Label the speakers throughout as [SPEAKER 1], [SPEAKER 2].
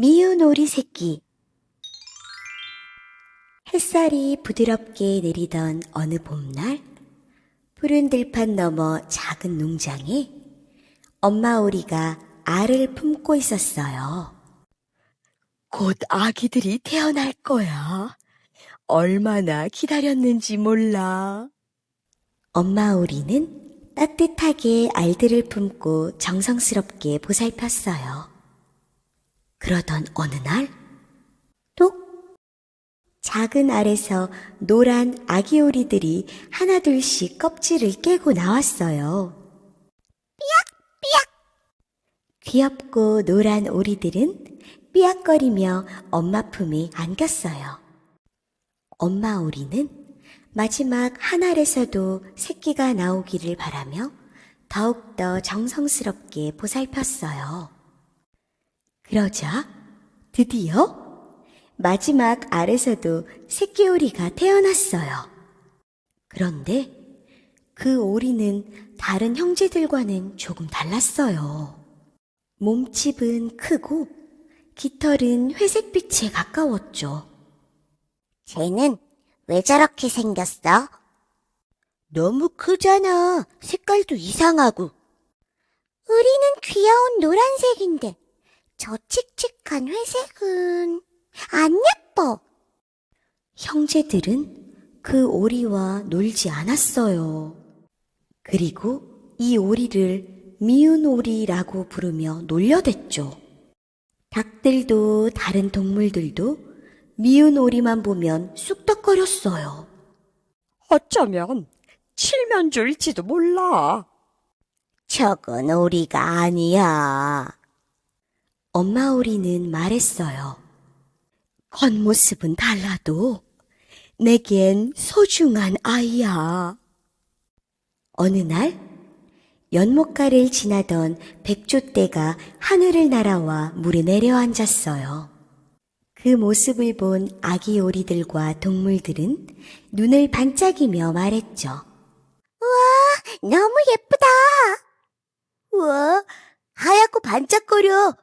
[SPEAKER 1] 미운 오리 새끼. 햇살이 부드럽게 내리던 어느 봄날, 푸른 들판 너머 작은 농장에 엄마 오리가 알을 품고 있었어요. 곧 아기들이 태어날 거야. 얼마나 기다렸는지 몰라. 엄마 오리는 따뜻하게 알들을 품고 정성스럽게 보살폈어요. 그러던 어느 날, 톡! 작은 알에서 노란 아기 오리들이 하나둘씩 껍질을 깨고 나왔어요. 삐약삐약! 귀엽고 노란 오리들은 삐약거리며 엄마 품에 안겼어요. 엄마 오리는 마지막 한 알에서도 새끼가 나오기를 바라며 더욱더 정성스럽게 보살폈어요. 그러자 드디어 마지막 알에서도 새끼 오리가 태어났어요. 그런데 그 오리는 다른 형제들과는 조금 달랐어요. 몸집은 크고 깃털은 회색빛에 가까웠죠. 쟤는 왜 저렇게 생겼어? 너무 크잖아. 색깔도 이상하고. 우리는 귀여운 노란색인데 저 칙칙한 회색은 안 예뻐. 형제들은 그 오리와 놀지 않았어요. 그리고 이 오리를 미운 오리라고 부르며 놀려댔죠. 닭들도 다른 동물들도 미운 오리만 보면 쑥덕거렸어요.
[SPEAKER 2] 어쩌면 칠면조일지도 몰라.
[SPEAKER 1] 저건 오리가 아니야. 엄마 오리는 말했어요. 겉모습은 달라도 내겐 소중한 아이야. 어느 날 연못가를 지나던 백조떼가 하늘을 날아와 물에 내려앉았어요. 그 모습을 본 아기 오리들과 동물들은 눈을 반짝이며 말했죠. 우와, 너무 예쁘다. 우와, 하얗고 반짝거려.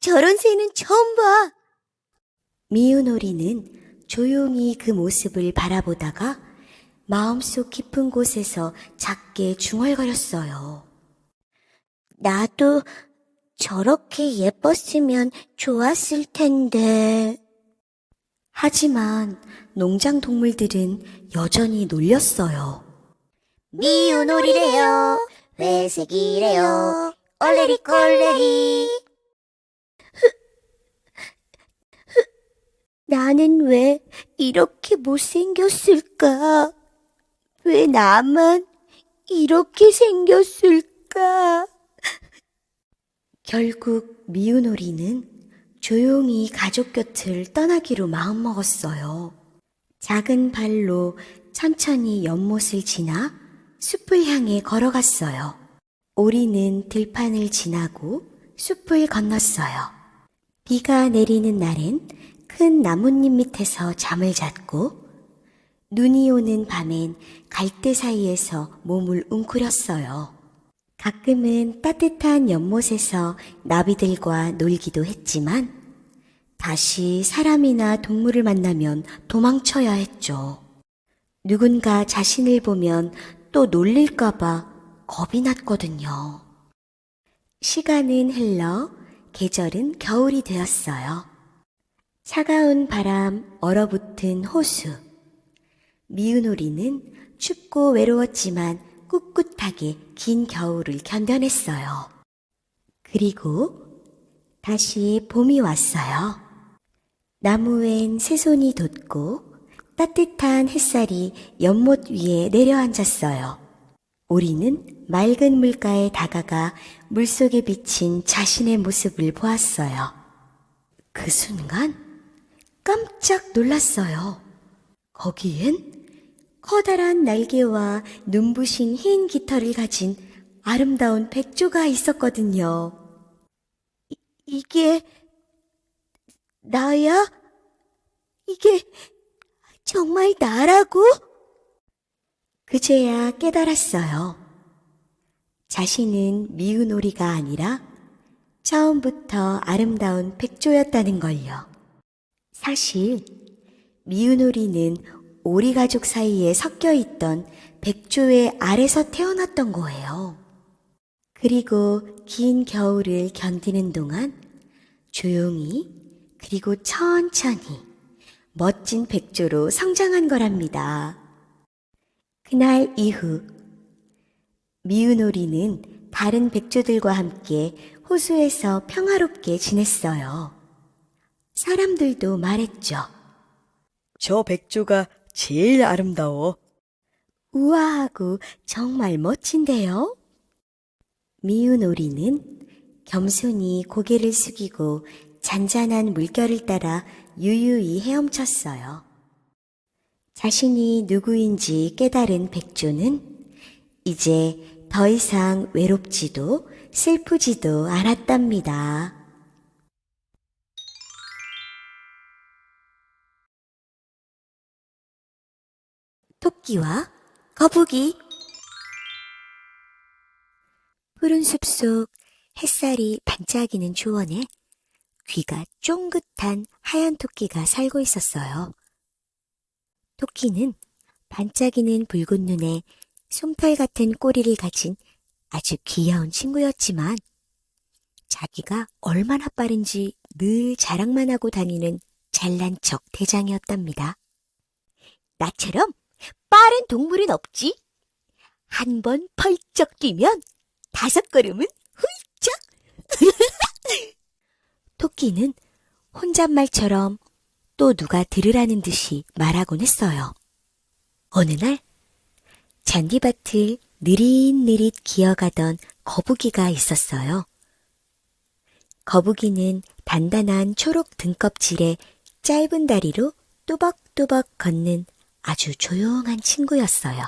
[SPEAKER 1] 저런 새는 처음 봐. 미운 오리는 조용히 그 모습을 바라보다가 마음속 깊은 곳에서 작게 중얼거렸어요. 나도 저렇게 예뻤으면 좋았을 텐데. 하지만 농장 동물들은 여전히 놀렸어요. 미운 오리래요. 회색이래요. 얼레리 꼴레리. 나는 왜 이렇게 못생겼을까? 왜 나만 이렇게 생겼을까? 결국 미운 오리는 조용히 가족 곁을 떠나기로 마음먹었어요. 작은 발로 천천히 연못을 지나 숲을 향해 걸어갔어요. 오리는 들판을 지나고 숲을 건넜어요. 비가 내리는 날엔 큰 나뭇잎 밑에서 잠을 잤고 눈이 오는 밤엔 갈대 사이에서 몸을 웅크렸어요. 가끔은 따뜻한 연못에서 나비들과 놀기도 했지만 다시 사람이나 동물을 만나면 도망쳐야 했죠. 누군가 자신을 보면 또 놀릴까봐 겁이 났거든요. 시간은 흘러 계절은 겨울이 되었어요. 차가운 바람, 얼어붙은 호수. 미운 오리는 춥고 외로웠지만 꿋꿋하게 긴 겨울을 견뎌냈어요. 그리고 다시 봄이 왔어요. 나무엔 새손이 돋고 따뜻한 햇살이 연못 위에 내려앉았어요. 오리는 맑은 물가에 다가가 물속에 비친 자신의 모습을 보았어요. 그 순간 깜짝 놀랐어요. 거기엔 커다란 날개와 눈부신 흰 깃털을 가진 아름다운 백조가 있었거든요. 이게 나야? 이게 정말 나라고? 그제야 깨달았어요. 자신은 미운 오리가 아니라 처음부터 아름다운 백조였다는 걸요. 사실 미운오리는 오리 가족 사이에 섞여 있던 백조의 알에서 태어났던 거예요. 그리고 긴 겨울을 견디는 동안 조용히 그리고 천천히 멋진 백조로 성장한 거랍니다. 그날 이후 미운오리는 다른 백조들과 함께 호수에서 평화롭게 지냈어요. 사람들도 말했죠.
[SPEAKER 2] 저 백조가 제일 아름다워.
[SPEAKER 1] 우아하고 정말 멋진데요? 미운오리는 겸손히 고개를 숙이고 잔잔한 물결을 따라 유유히 헤엄쳤어요. 자신이 누구인지 깨달은 백조는 이제 더 이상 외롭지도 슬프지도 않았답니다. 토끼와 거북이. 푸른 숲속 햇살이 반짝이는 초원에 귀가 쫑긋한 하얀 토끼가 살고 있었어요. 토끼는 반짝이는 붉은 눈에 솜털 같은 꼬리를 가진 아주 귀여운 친구였지만 자기가 얼마나 빠른지 늘 자랑만 하고 다니는 잘난 척 대장이었답니다. 나처럼 빠른 동물은 없지. 한 번 펄쩍 뛰면 5걸음은 훌쩍. 토끼는 혼잣말처럼 또 누가 들으라는 듯이 말하곤 했어요. 어느 날 잔디밭을 느릿느릿 기어가던 거북이가 있었어요. 거북이는 단단한 초록 등껍질에 짧은 다리로 또박또박 걷는 아주 조용한 친구였어요.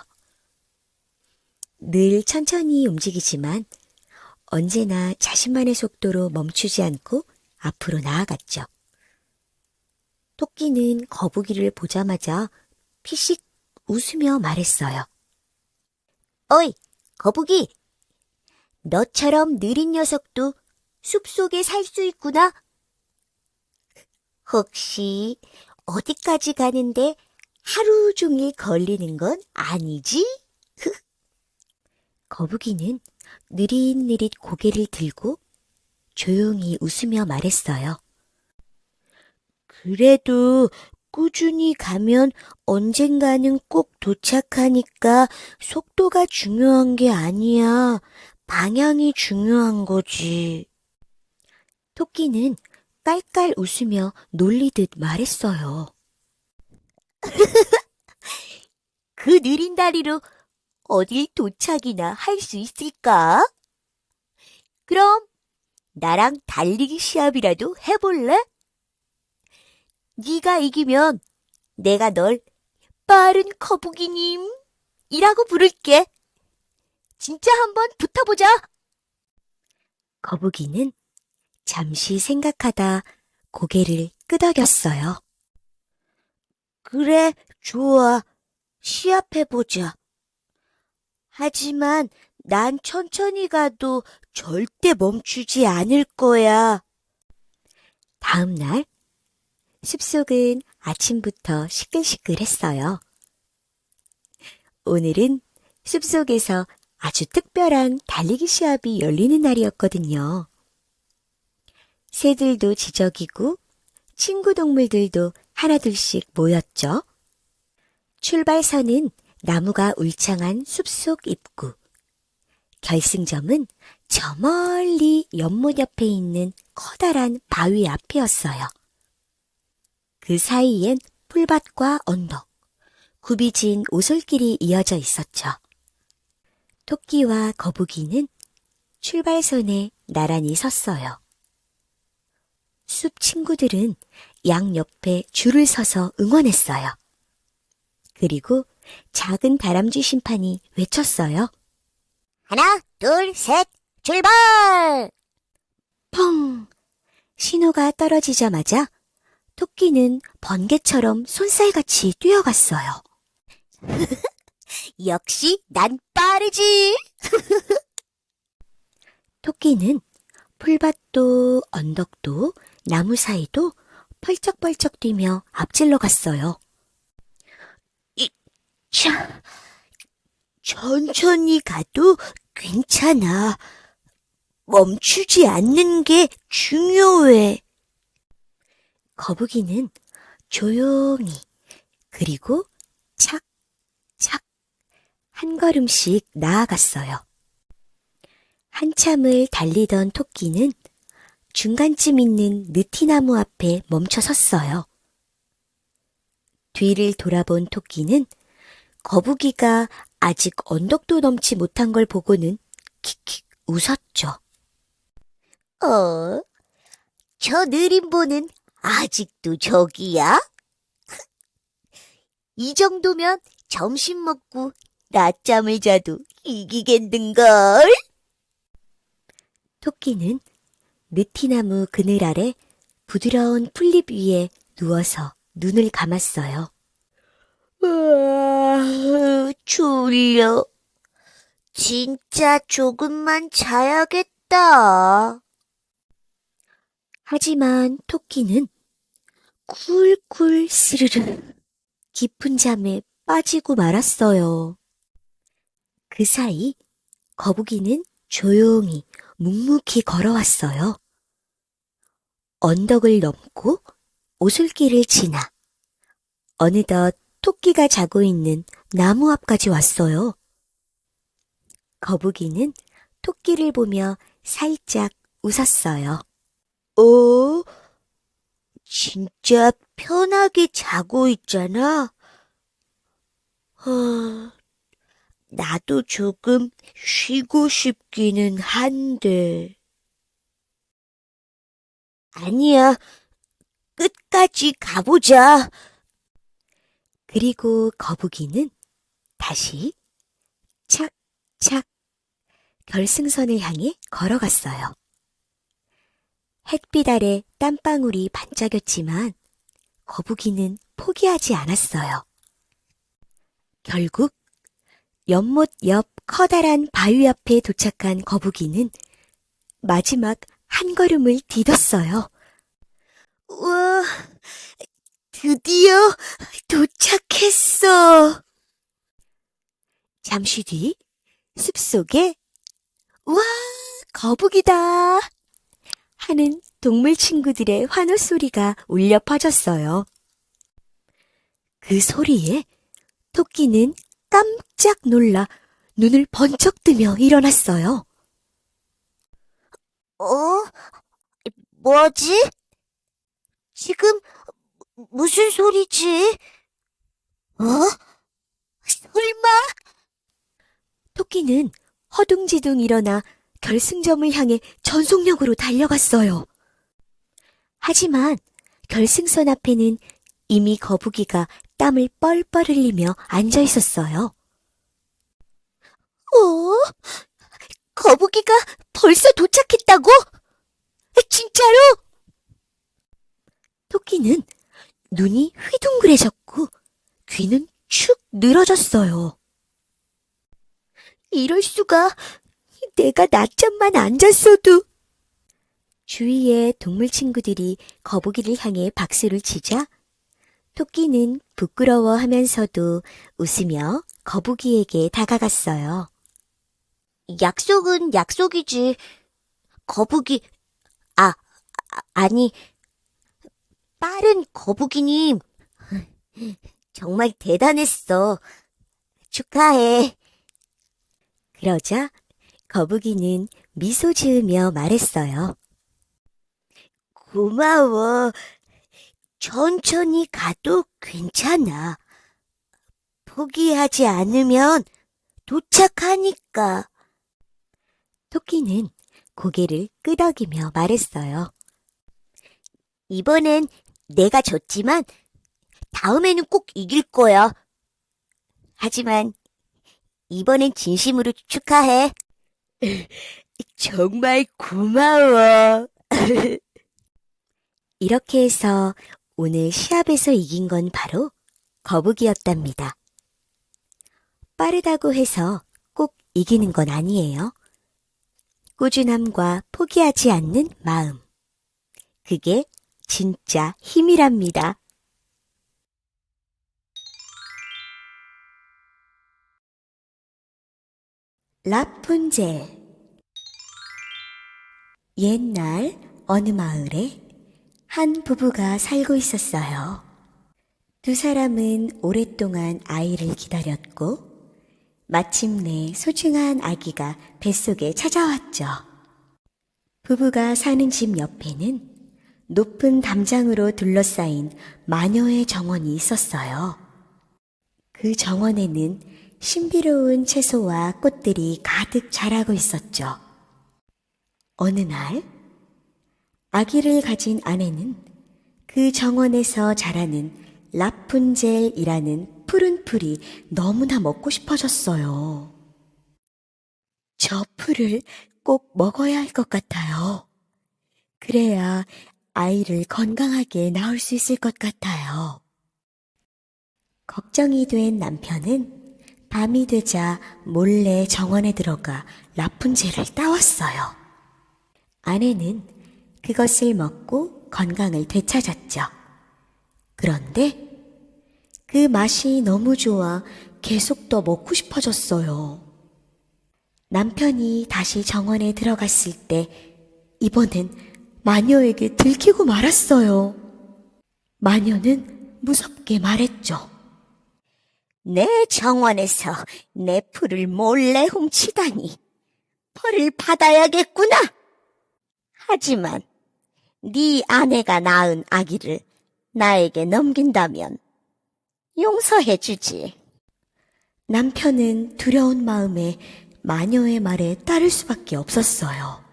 [SPEAKER 1] 늘 천천히 움직이지만 언제나 자신만의 속도로 멈추지 않고 앞으로 나아갔죠. 토끼는 거북이를 보자마자 피식 웃으며 말했어요. 어이, 거북이! 너처럼 느린 녀석도 숲속에 살 수 있구나. 혹시 어디까지 가는데 하루 종일 걸리는 건 아니지? 거북이는 느릿느릿 고개를 들고 조용히 웃으며 말했어요. 그래도 꾸준히 가면 언젠가는 꼭 도착하니까 속도가 중요한 게 아니야. 방향이 중요한 거지. 토끼는 깔깔 웃으며 놀리듯 말했어요. 그 느린 다리로 어딜 도착이나 할 수 있을까? 그럼 나랑 달리기 시합이라도 해볼래? 네가 이기면 내가 널 빠른 거북이님이라고 부를게. 진짜 한번 붙어보자. 거북이는 잠시 생각하다 고개를 끄덕였어요. 그래, 좋아. 시합해보자. 하지만 난 천천히 가도 절대 멈추지 않을 거야. 다음 날 숲속은 아침부터 시끌시끌했어요. 오늘은 숲속에서 아주 특별한 달리기 시합이 열리는 날이었거든요. 새들도 지저귀고 친구 동물들도 하나둘씩 모였죠. 출발선은 나무가 울창한 숲속 입구. 결승점은 저 멀리 연못 옆에 있는 커다란 바위 앞이었어요. 그 사이엔 풀밭과 언덕, 굽이진 오솔길이 이어져 있었죠. 토끼와 거북이는 출발선에 나란히 섰어요. 숲 친구들은 양옆에 줄을 서서 응원했어요. 그리고 작은 다람쥐 심판이 외쳤어요. 하나, 둘, 셋, 출발! 펑! 신호가 떨어지자마자 토끼는 번개처럼 손살같이 뛰어갔어요. 역시 난 빠르지! 토끼는 풀밭도 언덕도 나무 사이도 펄쩍펄쩍 뛰며 앞질러 갔어요. 자, 천천히 가도 괜찮아. 멈추지 않는 게 중요해. 거북이는 조용히 그리고 착착 한 걸음씩 나아갔어요. 한참을 달리던 토끼는 중간쯤 있는 느티나무 앞에 멈춰 섰어요. 뒤를 돌아본 토끼는 거북이가 아직 언덕도 넘지 못한 걸 보고는 킥킥 웃었죠. 저 느림보는 아직도 저기야? 이 정도면 점심 먹고 낮잠을 자도 이기겠는걸? 토끼는 느티나무 그늘 아래 부드러운 풀잎 위에 누워서 눈을 감았어요. 졸려. 진짜 조금만 자야겠다. 하지만 토끼는 쿨쿨 스르르 깊은 잠에 빠지고 말았어요. 그 사이 거북이는 조용히 묵묵히 걸어왔어요. 언덕을 넘고 오솔길을 지나 어느덧 토끼가 자고 있는 나무 앞까지 왔어요. 거북이는 토끼를 보며 살짝 웃었어요. 진짜 편하게 자고 있잖아. 나도 조금 쉬고 싶기는 한데. 아니야, 끝까지 가보자. 그리고 거북이는 다시 착착 결승선을 향해 걸어갔어요. 햇빛 아래 땀방울이 반짝였지만 거북이는 포기하지 않았어요. 결국 연못 옆 커다란 바위 앞에 도착한 거북이는 마지막 한 걸음을 디뎠어요. 우와, 드디어 도착했어. 잠시 뒤 숲속에 우와, 거북이다 하는 동물 친구들의 환호 소리가 울려 퍼졌어요. 그 소리에 토끼는 깜짝 놀라 눈을 번쩍 뜨며 일어났어요. 뭐지? 지금 무슨 소리지? 설마? 토끼는 허둥지둥 일어나 결승점을 향해 전속력으로 달려갔어요. 하지만 결승선 앞에는 이미 거북이가 땀을 뻘뻘 흘리며 앉아 있었어요. 거북이가 벌써 도착했다고? 진짜로? 토끼는 눈이 휘둥그레졌고 귀는 축 늘어졌어요. 이럴 수가, 내가 낮잠만 안 잤어도. 주위의 동물 친구들이 거북이를 향해 박수를 치자 토끼는 부끄러워하면서도 웃으며 거북이에게 다가갔어요. 약속은 약속이지. 거북이, 아니, 빠른 거북이님. 정말 대단했어. 축하해. 그러자 거북이는 미소 지으며 말했어요. 고마워. 천천히 가도 괜찮아. 포기하지 않으면 도착하니까. 토끼는 고개를 끄덕이며 말했어요. 이번엔 내가 졌지만 다음에는 꼭 이길 거야. 하지만 이번엔 진심으로 축하해. 정말 고마워. 이렇게 해서 오늘 시합에서 이긴 건 바로 거북이였답니다. 빠르다고 해서 꼭 이기는 건 아니에요. 꾸준함과 포기하지 않는 마음. 그게 진짜 힘이랍니다. 라푼젤. 옛날 어느 마을에 한 부부가 살고 있었어요. 두 사람은 오랫동안 아이를 기다렸고 마침내 소중한 아기가 뱃속에 찾아왔죠. 부부가 사는 집 옆에는 높은 담장으로 둘러싸인 마녀의 정원이 있었어요. 그 정원에는 신비로운 채소와 꽃들이 가득 자라고 있었죠. 어느 날 아기를 가진 아내는 그 정원에서 자라는 라푼젤이라는 푸른 풀이 너무나 먹고 싶어졌어요. 저 풀을 꼭 먹어야 할 것 같아요. 그래야 아이를 건강하게 낳을 수 있을 것 같아요. 걱정이 된 남편은 밤이 되자 몰래 정원에 들어가 라푼젤을 따왔어요. 아내는 그것을 먹고 건강을 되찾았죠. 그런데 그 맛이 너무 좋아 계속 더 먹고 싶어졌어요. 남편이 다시 정원에 들어갔을 때 이번엔 마녀에게 들키고 말았어요. 마녀는 무섭게 말했죠. 내 정원에서 내 풀을 몰래 훔치다니 벌을 받아야겠구나. 하지만 네 아내가 낳은 아기를 나에게 넘긴다면 용서해 주지. 남편은 두려운 마음에 마녀의 말에 따를 수밖에 없었어요.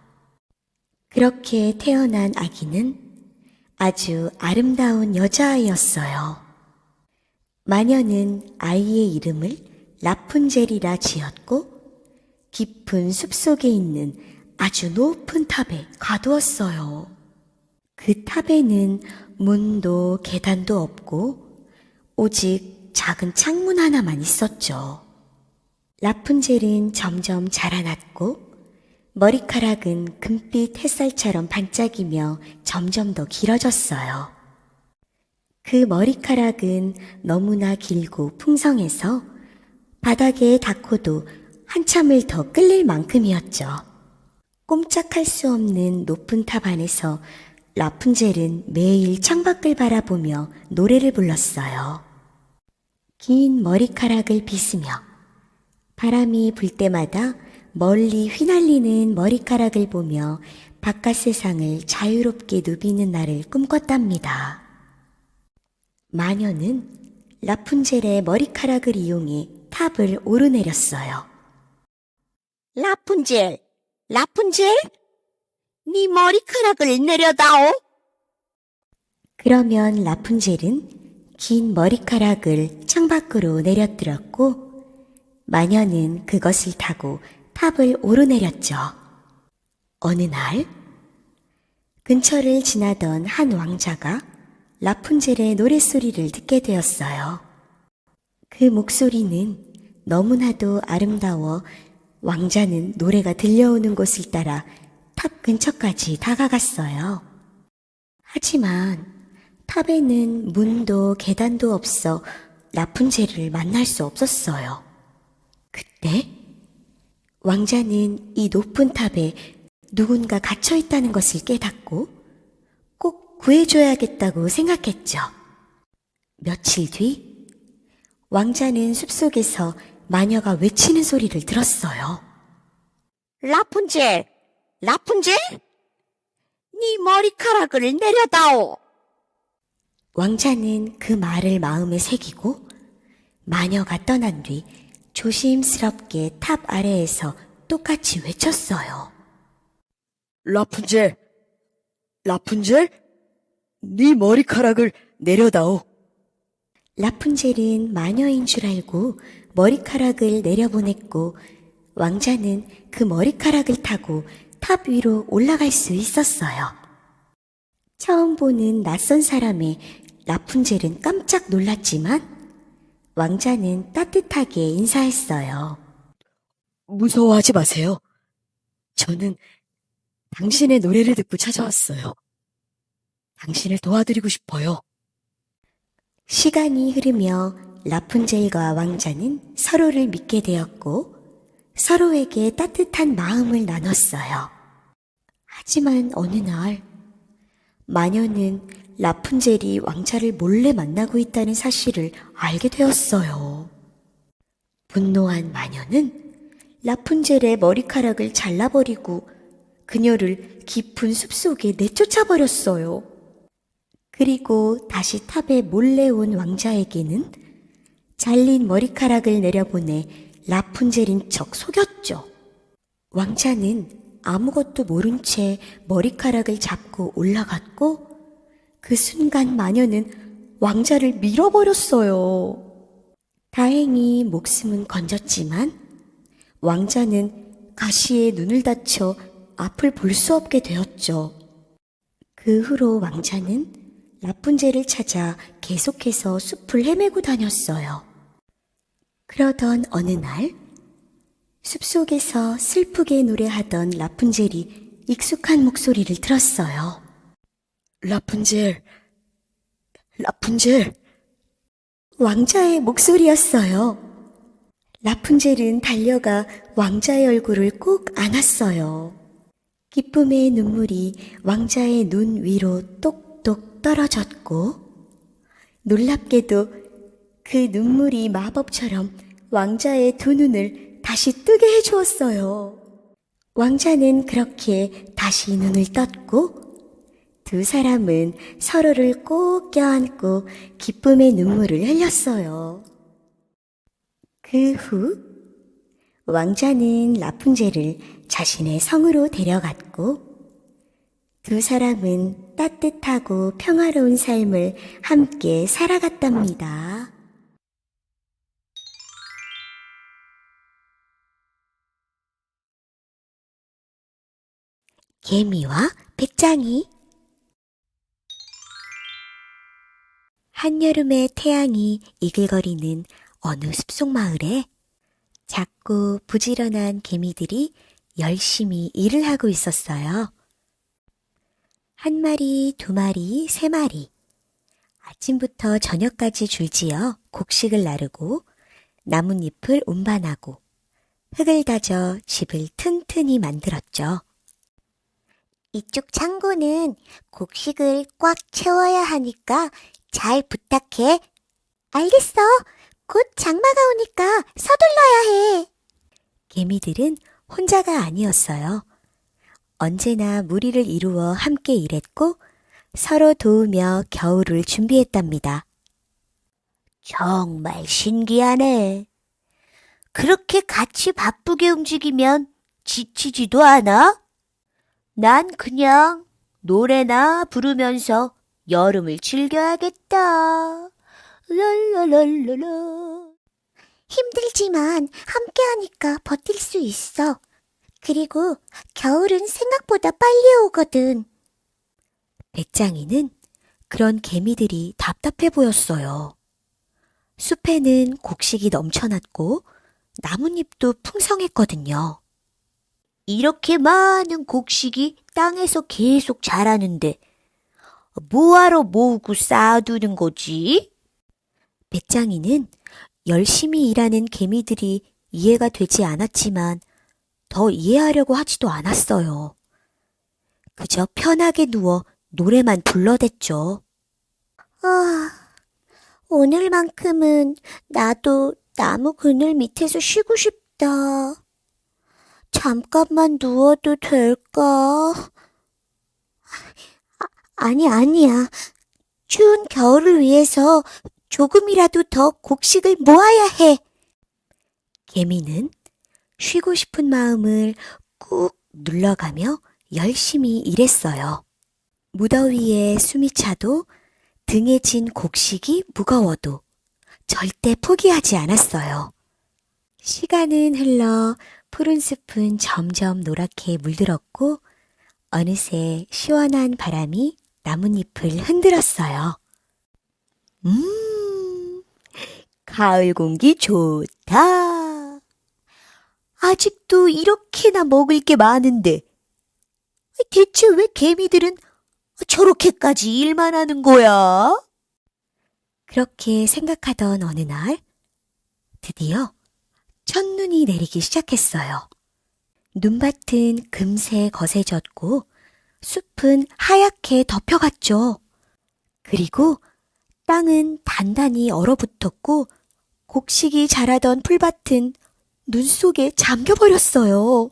[SPEAKER 1] 그렇게 태어난 아기는 아주 아름다운 여자아이였어요. 마녀는 아이의 이름을 라푼젤이라 지었고 깊은 숲속에 있는 아주 높은 탑에 가두었어요. 그 탑에는 문도 계단도 없고 오직 작은 창문 하나만 있었죠. 라푼젤은 점점 자라났고 머리카락은 금빛 햇살처럼 반짝이며 점점 더 길어졌어요. 그 머리카락은 너무나 길고 풍성해서 바닥에 닿고도 한참을 더 끌릴 만큼이었죠. 꼼짝할 수 없는 높은 탑 안에서 라푼젤은 매일 창밖을 바라보며 노래를 불렀어요. 긴 머리카락을 빗으며 바람이 불 때마다 멀리 휘날리는 머리카락을 보며 바깥 세상을 자유롭게 누비는 날을 꿈꿨답니다. 마녀는 라푼젤의 머리카락을 이용해 탑을 오르내렸어요. 라푼젤, 라푼젤, 네 머리카락을 내려다오. 그러면 라푼젤은 긴 머리카락을 창밖으로 내려들었고 마녀는 그것을 타고 탑을 오르내렸죠. 어느 날 근처를 지나던 한 왕자가 라푼젤의 노랫소리를 듣게 되었어요. 그 목소리는 너무나도 아름다워 왕자는 노래가 들려오는 곳을 따라 탑 근처까지 다가갔어요. 하지만 탑에는 문도 계단도 없어 라푼젤을 만날 수 없었어요. 그때 왕자는 이 높은 탑에 누군가 갇혀 있다는 것을 깨닫고 꼭 구해줘야겠다고 생각했죠. 며칠 뒤 왕자는 숲속에서 마녀가 외치는 소리를 들었어요. 라푼젤, 라푼젤, 네 머리카락을 내려다오. 왕자는 그 말을 마음에 새기고 마녀가 떠난 뒤 조심스럽게 탑 아래에서 똑같이 외쳤어요.
[SPEAKER 2] 라푼젤, 라푼젤, 네 머리카락을 내려다오.
[SPEAKER 1] 라푼젤은 마녀인 줄 알고 머리카락을 내려보냈고 왕자는 그 머리카락을 타고 탑 위로 올라갈 수 있었어요. 처음 보는 낯선 사람의 라푼젤은 깜짝 놀랐지만 왕자는 따뜻하게 인사했어요.
[SPEAKER 2] 무서워하지 마세요. 저는 당신의 노래를 듣고 찾아왔어요. 당신을 도와드리고 싶어요.
[SPEAKER 1] 시간이 흐르며 라푼젤과 왕자는 서로를 믿게 되었고 서로에게 따뜻한 마음을 나눴어요. 하지만 어느 날 마녀는 라푼젤이 왕자를 몰래 만나고 있다는 사실을 알게 되었어요. 분노한 마녀는 라푼젤의 머리카락을 잘라버리고 그녀를 깊은 숲속에 내쫓아버렸어요. 그리고 다시 탑에 몰래 온 왕자에게는 잘린 머리카락을 내려보내 라푼젤인 척 속였죠. 왕자는 아무것도 모른 채 머리카락을 잡고 올라갔고 그 순간 마녀는 왕자를 밀어버렸어요. 다행히 목숨은 건졌지만 왕자는 가시에 눈을 다쳐 앞을 볼 수 없게 되었죠. 그 후로 왕자는 라푼젤을 찾아 계속해서 숲을 헤매고 다녔어요. 그러던 어느 날 숲속에서 슬프게 노래하던 라푼젤이 익숙한 목소리를 들었어요.
[SPEAKER 2] 라푼젤, 라푼젤.
[SPEAKER 1] 왕자의 목소리였어요. 라푼젤은 달려가 왕자의 얼굴을 꼭 안았어요. 기쁨의 눈물이 왕자의 눈 위로 똑똑 떨어졌고 놀랍게도 그 눈물이 마법처럼 왕자의 두 눈을 다시 뜨게 해주었어요. 왕자는 그렇게 다시 눈을 떴고 두 사람은 서로를 꼭 껴안고 기쁨의 눈물을 흘렸어요. 그 후 왕자는 라푼젤을 자신의 성으로 데려갔고 두 사람은 따뜻하고 평화로운 삶을 함께 살아갔답니다. 개미와 배짱이. 한여름의 태양이 이글거리는 어느 숲속 마을에 작고 부지런한 개미들이 열심히 일을 하고 있었어요. 한 마리, 두 마리, 세 마리. 아침부터 저녁까지 줄지어 곡식을 나르고 나뭇잎을 운반하고 흙을 다져 집을 튼튼히 만들었죠. 이쪽 창고는 곡식을 꽉 채워야 하니까 잘 부탁해. 알겠어. 곧 장마가 오니까 서둘러야 해. 개미들은 혼자가 아니었어요. 언제나 무리를 이루어 함께 일했고 서로 도우며 겨울을 준비했답니다. 정말 신기하네. 그렇게 같이 바쁘게 움직이면 지치지도 않아? 난 그냥 노래나 부르면서 여름을 즐겨야겠다. 랄랄랄랄라. 힘들지만 함께하니까 버틸 수 있어. 그리고 겨울은 생각보다 빨리 오거든. 배짱이는 그런 개미들이 답답해 보였어요. 숲에는 곡식이 넘쳐났고 나뭇잎도 풍성했거든요. 이렇게 많은 곡식이 땅에서 계속 자라는데 뭐하러 모으고 쌓아두는 거지? 배짱이는 열심히 일하는 개미들이 이해가 되지 않았지만 더 이해하려고 하지도 않았어요. 그저 편하게 누워 노래만 불러댔죠. 오늘만큼은 나도 나무 그늘 밑에서 쉬고 싶다. 잠깐만 누워도 될까? 아니야. 추운 겨울을 위해서 조금이라도 더 곡식을 모아야 해. 개미는 쉬고 싶은 마음을 꾹 눌러가며 열심히 일했어요. 무더위에 숨이 차도 등에 진 곡식이 무거워도 절대 포기하지 않았어요. 시간은 흘러 푸른 숲은 점점 노랗게 물들었고 어느새 시원한 바람이 나뭇잎을 흔들었어요. 가을 공기 좋다. 아직도 이렇게나 먹을 게 많은데 대체 왜 개미들은 저렇게까지 일만 하는 거야? 그렇게 생각하던 어느 날, 드디어 첫눈이 내리기 시작했어요. 눈밭은 금세 거세졌고 숲은 하얗게 덮여갔죠. 그리고 땅은 단단히 얼어붙었고 곡식이 자라던 풀밭은 눈 속에 잠겨버렸어요.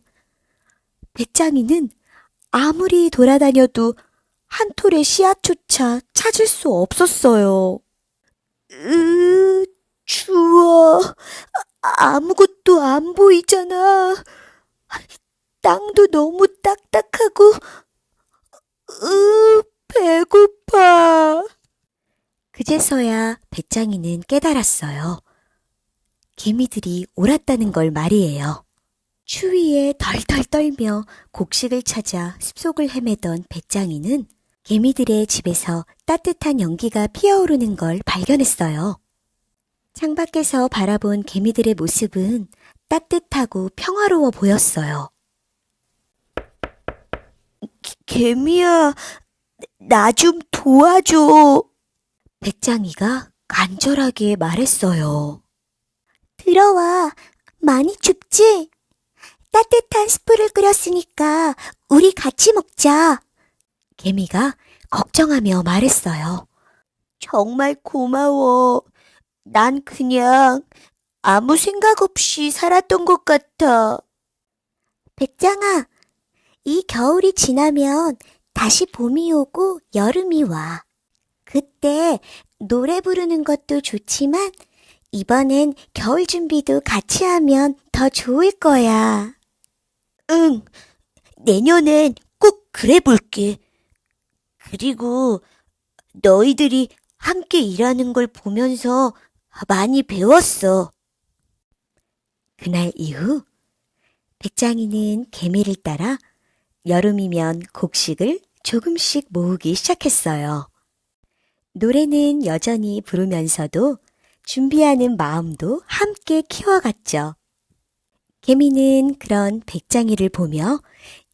[SPEAKER 1] 배짱이는 아무리 돌아다녀도 한 톨의 씨앗조차 찾을 수 없었어요. 추워. 아무것도 안 보이잖아. 땅도 너무 딱딱하고, 배고파. 그제서야 배짱이는 깨달았어요. 개미들이 옳았다는 걸 말이에요. 추위에 덜덜 떨며 곡식을 찾아 숲속을 헤매던 배짱이는 개미들의 집에서 따뜻한 연기가 피어오르는 걸 발견했어요. 창밖에서 바라본 개미들의 모습은 따뜻하고 평화로워 보였어요. 개미야, 나 좀 도와줘. 배짱이가 간절하게 말했어요. 들어와. 많이 춥지? 따뜻한 스프를 끓였으니까 우리 같이 먹자. 개미가 걱정하며 말했어요. 정말 고마워. 난 그냥 아무 생각 없이 살았던 것 같아. 배짱아, 이 겨울이 지나면 다시 봄이 오고 여름이 와. 그때 노래 부르는 것도 좋지만 이번엔 겨울 준비도 같이 하면 더 좋을 거야. 응, 내년엔 꼭 그래 볼게. 그리고 너희들이 함께 일하는 걸 보면서 많이 배웠어. 그날 이후 배짱이는 개미를 따라 여름이면 곡식을 조금씩 모으기 시작했어요. 노래는 여전히 부르면서도 준비하는 마음도 함께 키워갔죠. 개미는 그런 배짱이를 보며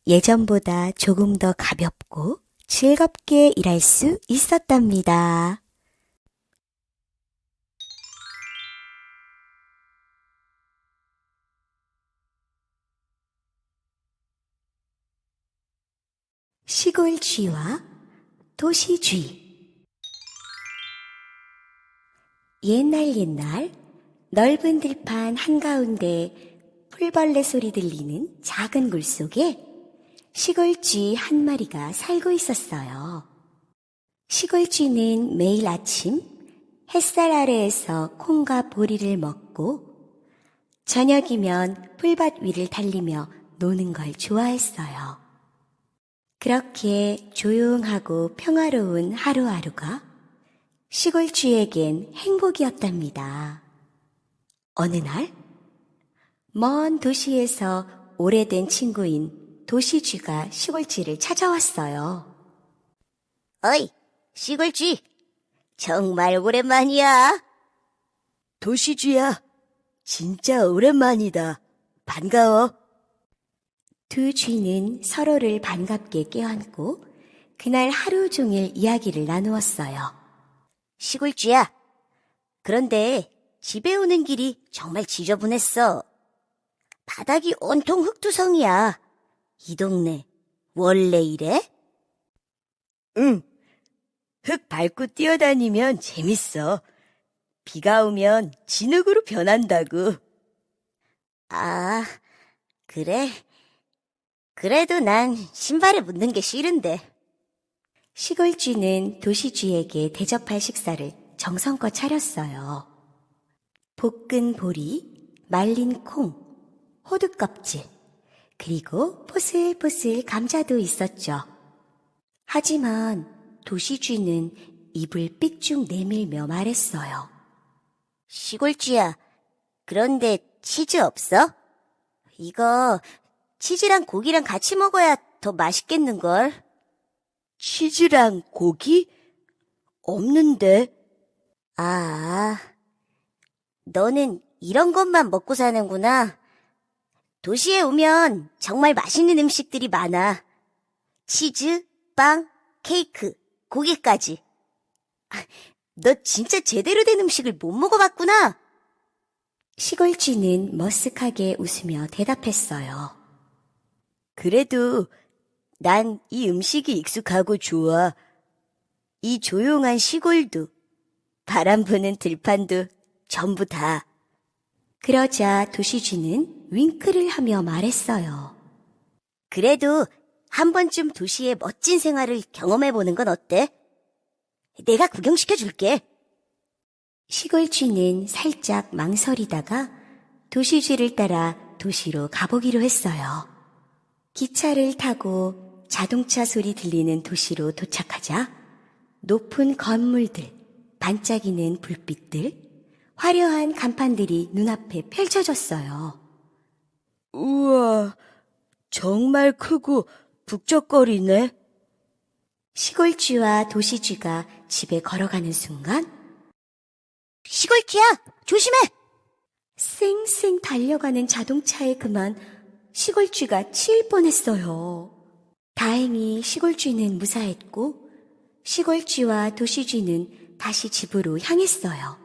[SPEAKER 1] 예전보다 조금 더 가볍고 즐겁게 일할 수 있었답니다. 시골 쥐와 도시 쥐. 옛날 넓은 들판 한가운데 풀벌레 소리 들리는 작은 굴 속에 시골 쥐 한 마리가 살고 있었어요. 시골 쥐는 매일 아침 햇살 아래에서 콩과 보리를 먹고 저녁이면 풀밭 위를 달리며 노는 걸 좋아했어요. 그렇게 조용하고 평화로운 하루하루가 시골 쥐에겐 행복이었답니다. 어느 날, 먼 도시에서 오래된 친구인 도시 쥐가 시골 쥐를 찾아왔어요. 어이, 시골 쥐! 정말 오랜만이야. 도시 쥐야, 진짜 오랜만이다. 반가워. 두 쥐는 서로를 반갑게 껴안고 그날 하루 종일 이야기를 나누었어요. 시골 쥐야, 그런데 집에 오는 길이 정말 지저분했어. 바닥이 온통 흙투성이야. 이 동네 원래 이래? 응, 흙 밟고 뛰어다니면 재밌어. 비가 오면 진흙으로 변한다고. 아, 그래? 그래도 난 신발에 묻는 게 싫은데. 시골쥐는 도시쥐에게 대접할 식사를 정성껏 차렸어요. 볶은 보리, 말린 콩, 호두 껍질, 그리고 포슬포슬 감자도 있었죠. 하지만 도시쥐는 입을 삑쭉 내밀며 말했어요. 시골쥐야, 그런데 치즈 없어? 이거 치즈랑 고기랑 같이 먹어야 더 맛있겠는걸? 치즈랑 고기? 없는데. 아, 너는 이런 것만 먹고 사는구나. 도시에 오면 정말 맛있는 음식들이 많아.
[SPEAKER 3] 치즈, 빵, 케이크, 고기까지. 너 진짜 제대로 된 음식을 못 먹어봤구나.
[SPEAKER 1] 시골쥐는 머쓱하게 웃으며 대답했어요.
[SPEAKER 3] 그래도 난 이 음식이 익숙하고 좋아. 이 조용한 시골도, 바람 부는 들판도 전부 다.
[SPEAKER 1] 그러자 도시쥐는 윙크를 하며 말했어요.
[SPEAKER 3] 그래도 한 번쯤 도시의 멋진 생활을 경험해보는 건 어때? 내가 구경시켜줄게.
[SPEAKER 1] 시골쥐는 살짝 망설이다가 도시쥐를 따라 도시로 가보기로 했어요. 기차를 타고 자동차 소리 들리는 도시로 도착하자 높은 건물들, 반짝이는 불빛들, 화려한 간판들이 눈앞에 펼쳐졌어요.
[SPEAKER 3] 우와, 정말 크고 북적거리네.
[SPEAKER 1] 시골쥐와 도시쥐가 집에 걸어가는 순간
[SPEAKER 3] 시골쥐야, 조심해!
[SPEAKER 1] 쌩쌩 달려가는 자동차에 그만 시골쥐가 치일 뻔했어요. 다행히 시골쥐는 무사했고 시골쥐와 도시쥐는 다시 집으로 향했어요.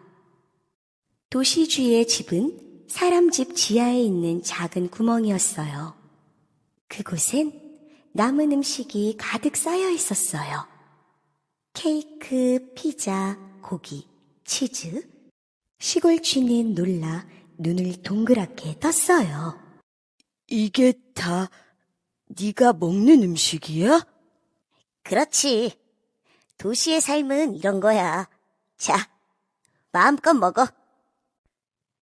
[SPEAKER 1] 도시쥐의 집은 사람 집 지하에 있는 작은 구멍이었어요. 그곳엔 남은 음식이 가득 쌓여 있었어요. 케이크, 피자, 고기, 치즈. 시골쥐는 놀라 눈을 동그랗게 떴어요.
[SPEAKER 3] 이게 다 네가 먹는 음식이야? 그렇지. 도시의 삶은 이런 거야. 자, 마음껏 먹어.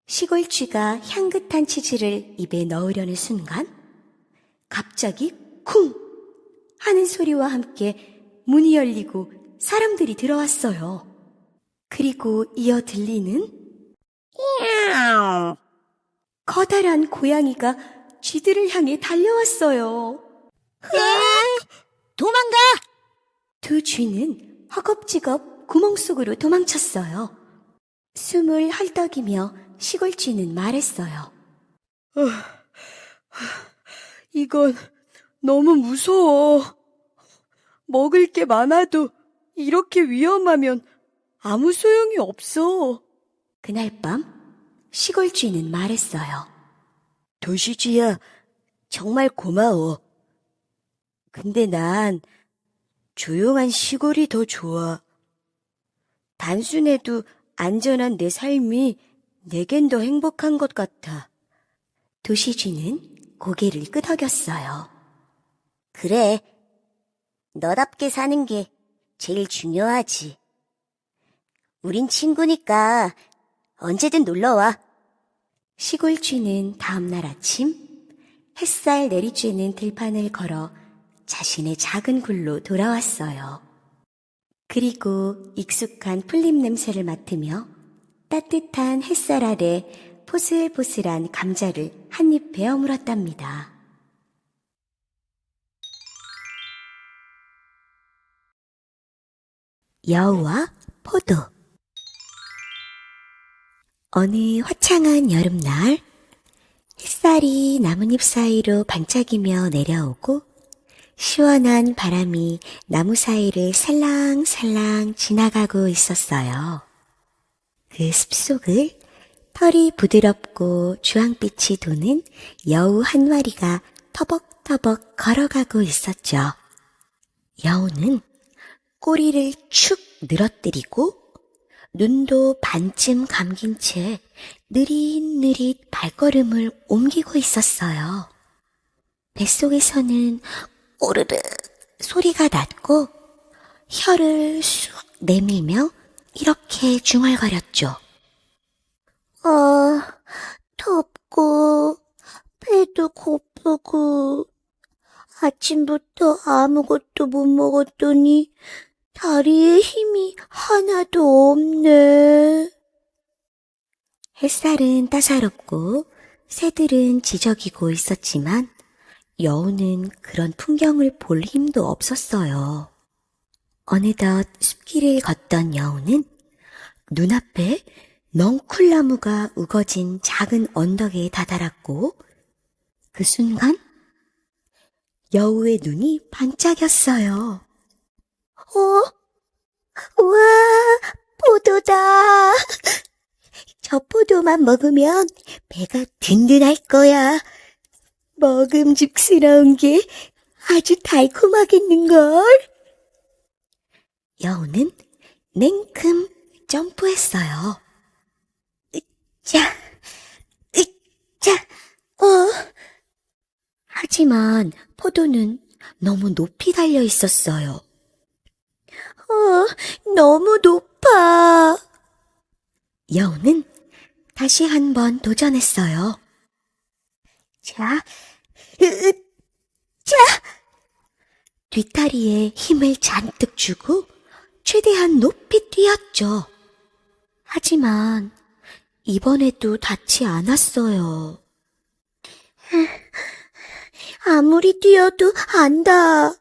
[SPEAKER 1] 시골쥐가 향긋한 치즈를 입에 넣으려는 순간 갑자기 쿵 하는 소리와 함께 문이 열리고 사람들이 들어왔어요. 그리고 이어 들리는 커다란 고양이가 쥐들을 향해 달려왔어요.
[SPEAKER 3] 도망가!
[SPEAKER 1] 두 쥐는 허겁지겁 구멍 속으로 도망쳤어요. 숨을 헐떡이며 시골쥐는 말했어요.
[SPEAKER 3] 이건 너무 무서워. 먹을 게 많아도 이렇게 위험하면 아무 소용이 없어.
[SPEAKER 1] 그날 밤 시골쥐는 말했어요.
[SPEAKER 3] 도시쥐야, 정말 고마워. 근데 난 조용한 시골이 더 좋아. 단순해도 안전한 내 삶이 내겐 더 행복한 것 같아.
[SPEAKER 1] 도시쥐는 고개를 끄덕였어요.
[SPEAKER 3] 그래, 너답게 사는 게 제일 중요하지. 우린 친구니까 언제든 놀러와.
[SPEAKER 1] 시골쥐는 다음날 아침 햇살 내리쬐는 들판을 걸어 자신의 작은 굴로 돌아왔어요. 그리고 익숙한 풀잎 냄새를 맡으며 따뜻한 햇살 아래 포슬포슬한 감자를 한 입 베어 물었답니다. 여우와 포도. 어느 화창한 여름날 햇살이 나뭇잎 사이로 반짝이며 내려오고 시원한 바람이 나무 사이를 살랑살랑 지나가고 있었어요. 그 숲속을 털이 부드럽고 주황빛이 도는 여우 한 마리가 터벅터벅 걸어가고 있었죠. 여우는 꼬리를 축 늘어뜨리고 눈도 반쯤 감긴 채 느릿느릿 발걸음을 옮기고 있었어요. 뱃속에서는 오르르 소리가 났고 혀를 쑥 내밀며 이렇게 중얼거렸죠.
[SPEAKER 3] 덥고 배도 고프고 아침부터 아무것도 못 먹었더니 다리에 힘이 하나도 없네.
[SPEAKER 1] 햇살은 따사롭고 새들은 지저귀고 있었지만 여우는 그런 풍경을 볼 힘도 없었어요. 어느덧 숲길을 걷던 여우는 눈앞에 넝쿨나무가 우거진 작은 언덕에 다다랐고 그 순간 여우의 눈이 반짝였어요. 우와, 포도다. 저 포도만 먹으면 배가 든든할 거야. 먹음직스러운 게 아주 달콤하겠는걸. 여우는 냉큼 점프했어요. 으쌰, 으쌰, 하지만 포도는 너무 높이 달려 있었어요. 너무 높아. 여우는 다시 한번 도전했어요. 자, 자! 뒷다리에 힘을 잔뜩 주고 최대한 높이 뛰었죠. 하지만 이번에도 닿지 않았어요. 아무리 뛰어도 안 닿아.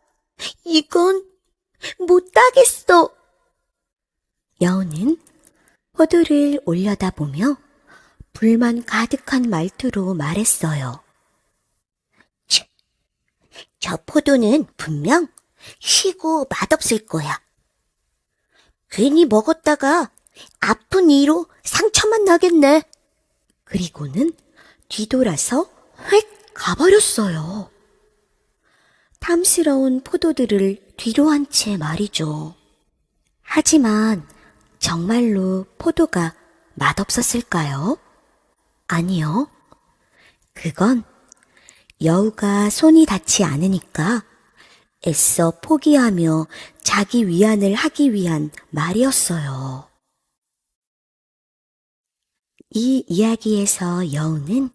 [SPEAKER 1] 이건 못 따겠어. 여우는 포도를 올려다보며 불만 가득한 말투로 말했어요. 저 포도는 분명 시고 맛없을 거야. 괜히 먹었다가 아픈 이로 상처만 나겠네. 그리고는 뒤돌아서 휙 가버렸어요. 탐스러운 포도들을 뒤로 한 채 말이죠. 하지만 정말로 포도가 맛없었을까요? 아니요. 그건 여우가 손이 닿지 않으니까 애써 포기하며 자기 위안을 하기 위한 말이었어요. 이 이야기에서 여우는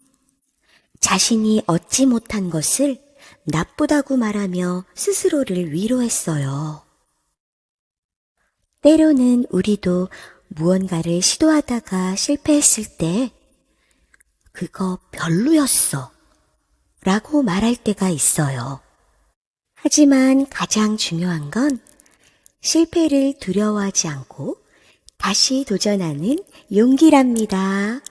[SPEAKER 1] 자신이 얻지 못한 것을 나쁘다고 말하며 스스로를 위로했어요. 때로는 우리도 무언가를 시도하다가 실패했을 때 그거 별로였어 라고 말할 때가 있어요. 하지만 가장 중요한 건 실패를 두려워하지 않고 다시 도전하는 용기랍니다.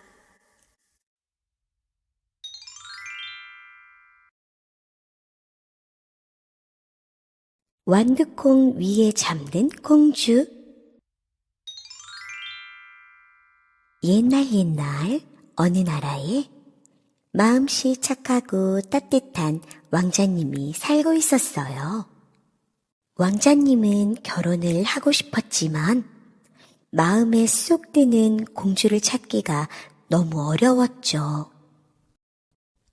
[SPEAKER 1] 완두콩 위에 잠든 공주. 옛날 어느 나라에 마음씨 착하고 따뜻한 왕자님이 살고 있었어요. 왕자님은 결혼을 하고 싶었지만 마음에 쏙 드는 공주를 찾기가 너무 어려웠죠.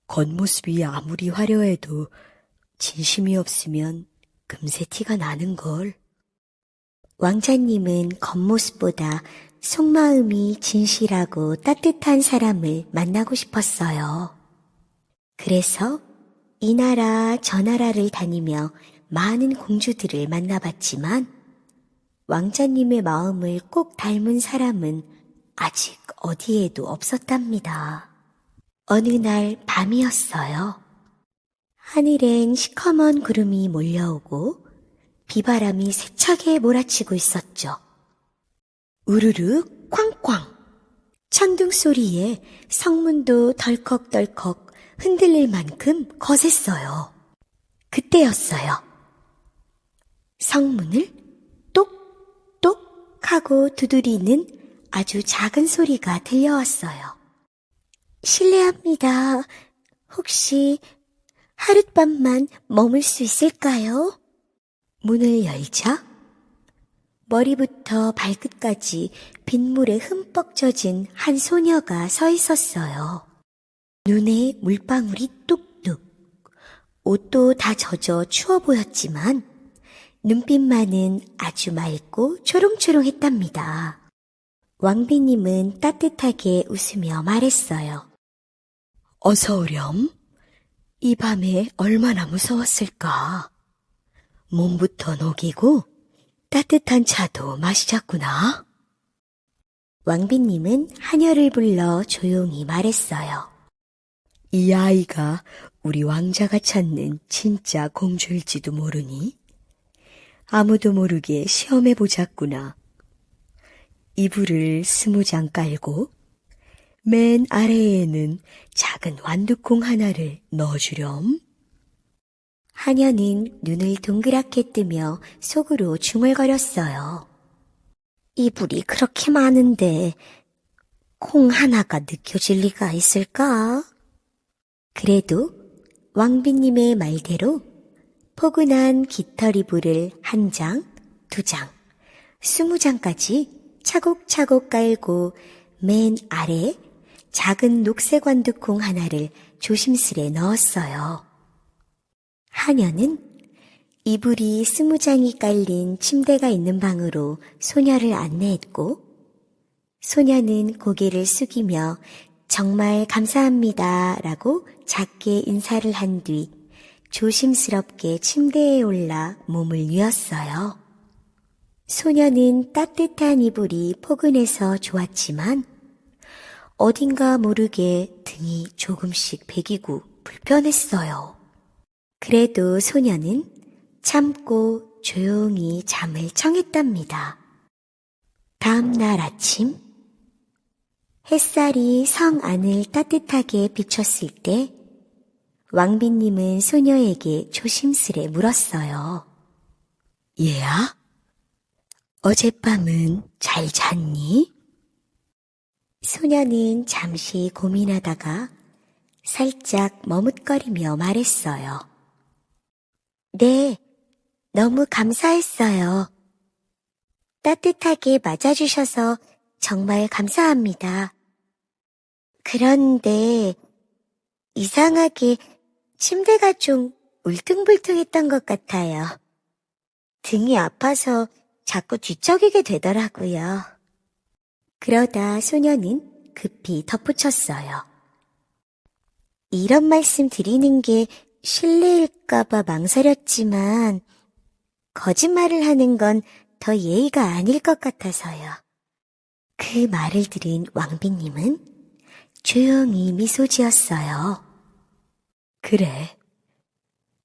[SPEAKER 1] 겉모습이 아무리 화려해도 진심이 없으면 금세 티가 나는걸. 왕자님은 겉모습보다 속마음이 진실하고 따뜻한 사람을 만나고 싶었어요. 그래서 이 나라 저 나라를 다니며 많은 공주들을 만나봤지만 왕자님의 마음을 꼭 닮은 사람은 아직 어디에도 없었답니다. 어느 날 밤이었어요. 하늘엔 시커먼 구름이 몰려오고 비바람이 세차게 몰아치고 있었죠. 우르르 쾅쾅. 천둥 소리에 성문도 덜컥덜컥 흔들릴 만큼 거셌어요. 그때였어요. 성문을 똑똑 하고 두드리는 아주 작은 소리가 들려왔어요. 실례합니다. 혹시 하룻밤만 머물 수 있을까요? 문을 열자 머리부터 발끝까지 빗물에 흠뻑 젖은 한 소녀가 서 있었어요. 눈에 물방울이 뚝뚝. 옷도 다 젖어 추워 보였지만 눈빛만은 아주 맑고 초롱초롱했답니다. 왕비님은 따뜻하게 웃으며 말했어요. 어서 오렴. 이 밤에 얼마나 무서웠을까. 몸부터 녹이고 따뜻한 차도 마시자꾸나. 왕비님은 하녀를 불러 조용히 말했어요. 이 아이가 우리 왕자가 찾는 진짜 공주일지도 모르니 아무도 모르게 시험해보자꾸나. 이불을 20장 깔고 맨 아래에는 작은 완두콩 하나를 넣어주렴. 하녀는 눈을 동그랗게 뜨며 속으로 중얼거렸어요. 이불이 그렇게 많은데 콩 하나가 느껴질 리가 있을까? 그래도 왕비님의 말대로 포근한 깃털이불을 1장, 2장, 20장까지 차곡차곡 깔고 맨 아래 작은 녹색 완두콩 하나를 조심스레 넣었어요. 하녀는 이불이 20장이 깔린 침대가 있는 방으로 소녀를 안내했고, 소녀는 고개를 숙이며 정말 감사합니다 라고 작게 인사를 한 뒤 조심스럽게 침대에 올라 몸을 뉘었어요. 소녀는 따뜻한 이불이 포근해서 좋았지만 어딘가 모르게 등이 조금씩 베기고 불편했어요. 그래도 소녀는 참고 조용히 잠을 청했답니다. 다음 날 아침, 햇살이 성 안을 따뜻하게 비췄을 때 왕비님은 소녀에게 조심스레 물었어요. 얘야, 어젯밤은 잘 잤니? 소녀는 잠시 고민하다가 살짝 머뭇거리며 말했어요. 네, 너무 감사했어요. 따뜻하게 맞아주셔서 정말 감사합니다. 그런데 이상하게 침대가 좀 울퉁불퉁했던 것 같아요. 등이 아파서 자꾸 뒤척이게 되더라고요. 그러다 소녀는 급히 덧붙였어요. 이런 말씀 드리는 게 실례일까봐 망설였지만 거짓말을 하는 건 더 예의가 아닐 것 같아서요. 그 말을 들은 왕비님은 조용히 미소 지었어요. 그래,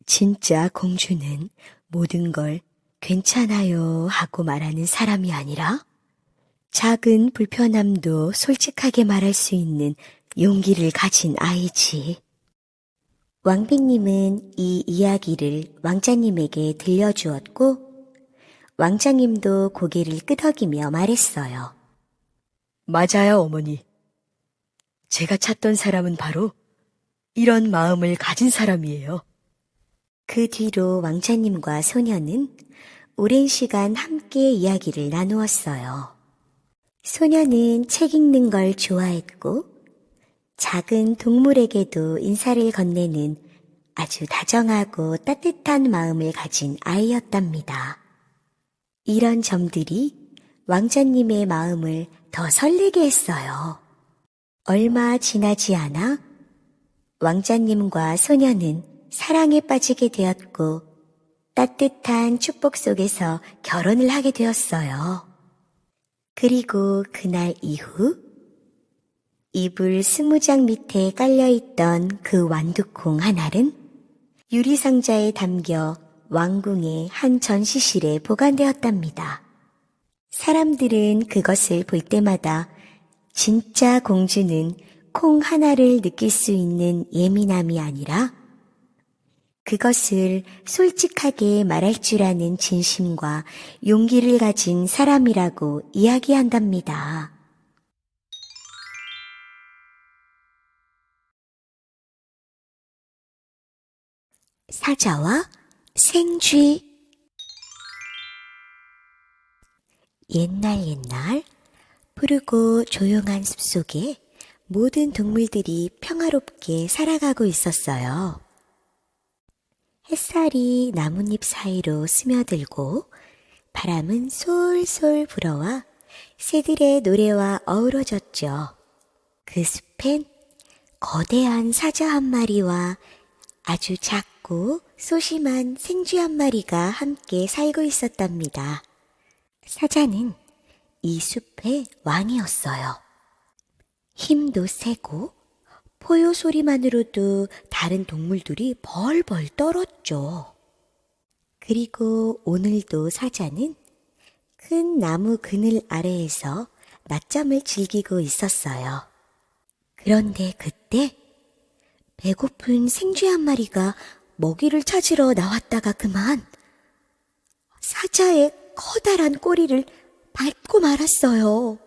[SPEAKER 1] 진짜 공주는 모든 걸 괜찮아요 하고 말하는 사람이 아니라 작은 불편함도 솔직하게 말할 수 있는 용기를 가진 아이지. 왕비님은 이 이야기를 왕자님에게 들려주었고 왕자님도 고개를 끄덕이며 말했어요.
[SPEAKER 2] 맞아요, 어머니. 제가 찾던 사람은 바로 이런 마음을 가진 사람이에요.
[SPEAKER 1] 그 뒤로 왕자님과 소녀는 오랜 시간 함께 이야기를 나누었어요. 소녀는 책 읽는 걸 좋아했고 작은 동물에게도 인사를 건네는 아주 다정하고 따뜻한 마음을 가진 아이였답니다. 이런 점들이 왕자님의 마음을 더 설레게 했어요. 얼마 지나지 않아 왕자님과 소녀는 사랑에 빠지게 되었고 따뜻한 축복 속에서 결혼을 하게 되었어요. 그리고 그날 이후 이불 20장 밑에 깔려있던 그 완두콩 하나는 유리상자에 담겨 왕궁의 한 전시실에 보관되었답니다. 사람들은 그것을 볼 때마다 진짜 공주는 콩 하나를 느낄 수 있는 예민함이 아니라 그것을 솔직하게 말할 줄 아는 진심과 용기를 가진 사람이라고 이야기한답니다. 사자와 생쥐. 옛날 푸르고 조용한 숲속에 모든 동물들이 평화롭게 살아가고 있었어요. 햇살이 나뭇잎 사이로 스며들고 바람은 솔솔 불어와 새들의 노래와 어우러졌죠. 그 숲엔 거대한 사자 한 마리와 아주 작고 소심한 생쥐 한 마리가 함께 살고 있었답니다. 사자는 이 숲의 왕이었어요. 힘도 세고 포효 소리만으로도 다른 동물들이 벌벌 떨었죠. 그리고 오늘도 사자는 큰 나무 그늘 아래에서 낮잠을 즐기고 있었어요. 그런데 그때 배고픈 생쥐 한 마리가 먹이를 찾으러 나왔다가 그만 사자의 커다란 꼬리를 밟고 말았어요.